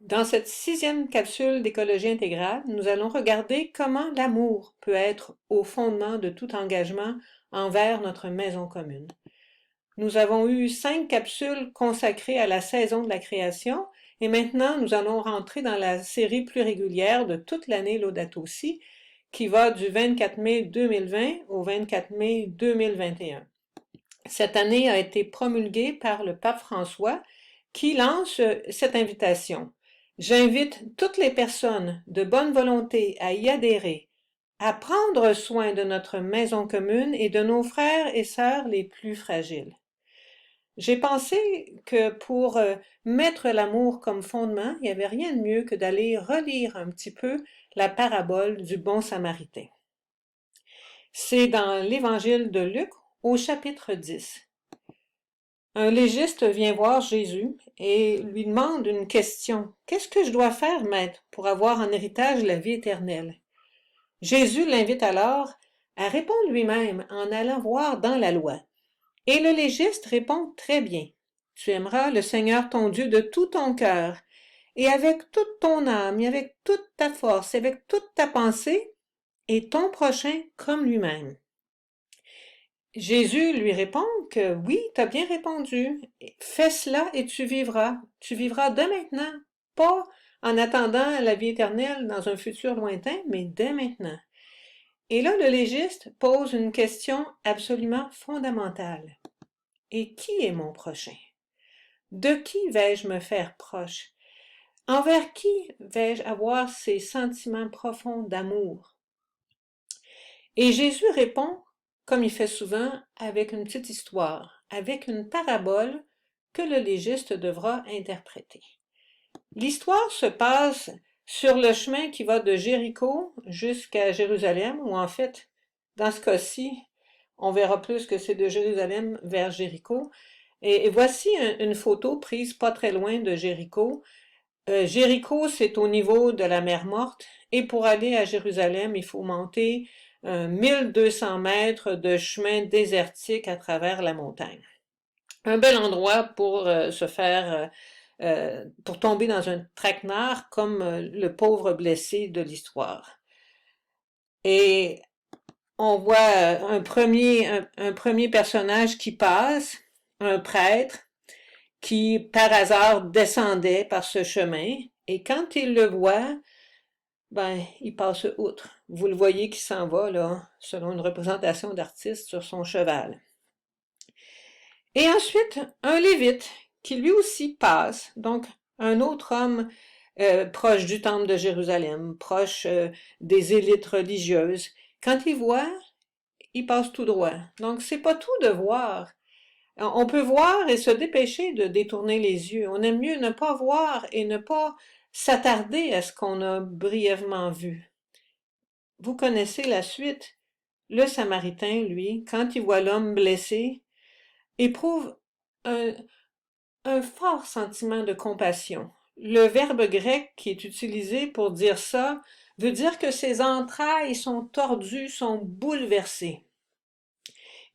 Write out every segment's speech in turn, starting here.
Dans cette sixième capsule d'écologie intégrale, nous allons regarder comment l'amour peut être au fondement de tout engagement envers notre maison commune. Nous avons eu 5 capsules consacrées à la saison de la création et maintenant nous allons rentrer dans la série plus régulière de toute l'année Laudato Si qui va du 24 mai 2020 au 24 mai 2021. Cette année a été promulguée par le pape François qui lance cette invitation. J'invite toutes les personnes de bonne volonté à y adhérer, à prendre soin de notre maison commune et de nos frères et sœurs les plus fragiles. J'ai pensé que pour mettre l'amour comme fondement, il n'y avait rien de mieux que d'aller relire un petit peu la parabole du bon Samaritain. C'est dans l'Évangile de Luc au chapitre 10. Un légiste vient voir Jésus et lui demande une question. « Qu'est-ce que je dois faire, maître, pour avoir en héritage la vie éternelle? » Jésus l'invite alors à répondre lui-même en allant voir dans la loi. Et le légiste répond très bien. « Tu aimeras le Seigneur ton Dieu de tout ton cœur, et avec toute ton âme, et avec toute ta force, et avec toute ta pensée, et ton prochain comme lui-même. » Jésus lui répond que oui, tu as bien répondu. Fais cela et tu vivras. Tu vivras dès maintenant, pas en attendant la vie éternelle dans un futur lointain, mais dès maintenant. Et là, le légiste pose une question absolument fondamentale. Et qui est mon prochain? De qui vais-je me faire proche? Envers qui vais-je avoir ces sentiments profonds d'amour? Et Jésus répond, comme il fait souvent, avec une petite histoire, avec une parabole que le légiste devra interpréter. L'histoire se passe sur le chemin qui va de Jéricho jusqu'à Jérusalem, ou en fait, dans ce cas-ci, on verra plus que c'est de Jérusalem vers Jéricho. Et voici une photo prise pas très loin de Jéricho. Jéricho, c'est au niveau de la mer Morte, et pour aller à Jérusalem, il faut monter 1200 mètres de chemin désertique à travers la montagne. Un bel endroit pour se faire, pour tomber dans un traquenard comme le pauvre blessé de l'histoire. Et on voit un premier personnage qui passe, un prêtre, qui par hasard descendait par ce chemin, et quand il le voit, ben, il passe outre. Vous le voyez qui s'en va, là, selon une représentation d'artiste sur son cheval. Et ensuite, un lévite, qui lui aussi passe, donc un autre homme proche du temple de Jérusalem, proche des élites religieuses. Quand il voit, il passe tout droit. Donc, c'est pas tout de voir. On peut voir et se dépêcher de détourner les yeux. On aime mieux ne pas voir et ne pas s'attarder à ce qu'on a brièvement vu. Vous connaissez la suite. Le Samaritain, lui, quand il voit l'homme blessé, éprouve un, un fort sentiment de compassion. Le verbe grec qui est utilisé pour dire ça veut dire que ses entrailles sont tordues, sont bouleversées.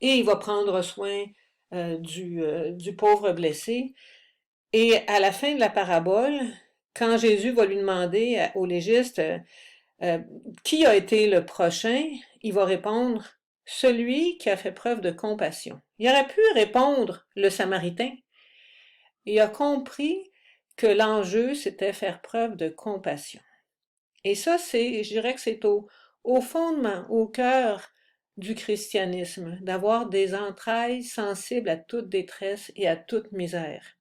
Et il va prendre soin du pauvre blessé. Et à la fin de la parabole, quand Jésus va lui demander au légiste qui a été le prochain, il va répondre celui qui a fait preuve de compassion. Il aurait pu répondre le Samaritain. Il a compris que l'enjeu, c'était faire preuve de compassion. Et ça, je dirais que c'est au fondement, au cœur du christianisme, d'avoir des entrailles sensibles à toute détresse et à toute misère.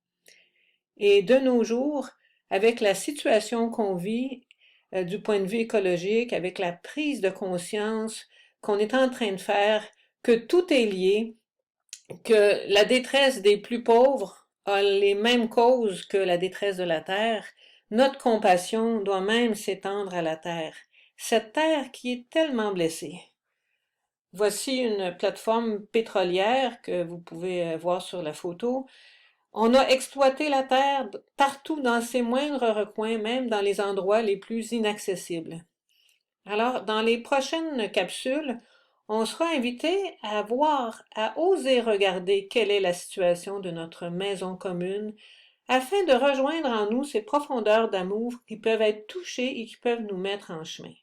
Et de nos jours, avec la situation qu'on vit du point de vue écologique, avec la prise de conscience qu'on est en train de faire, que tout est lié, que la détresse des plus pauvres a les mêmes causes que la détresse de la terre, notre compassion doit même s'étendre à la terre, cette terre qui est tellement blessée. Voici une plateforme pétrolière que vous pouvez voir sur la photo. On a exploité la terre partout dans ses moindres recoins, même dans les endroits les plus inaccessibles. Alors, dans les prochaines capsules, on sera invité à voir, à oser regarder quelle est la situation de notre maison commune afin de rejoindre en nous ces profondeurs d'amour qui peuvent être touchées et qui peuvent nous mettre en chemin.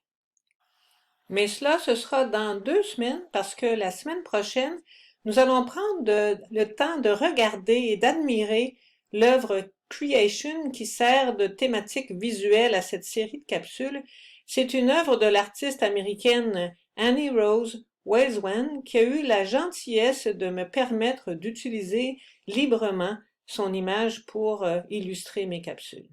Mais cela, ce sera dans 2 semaines parce que la semaine prochaine, nous allons prendre le temps de regarder et d'admirer l'œuvre Creation qui sert de thématique visuelle à cette série de capsules. C'est une œuvre de l'artiste américaine Annie Rose Weiswan qui a eu la gentillesse de me permettre d'utiliser librement son image pour illustrer mes capsules.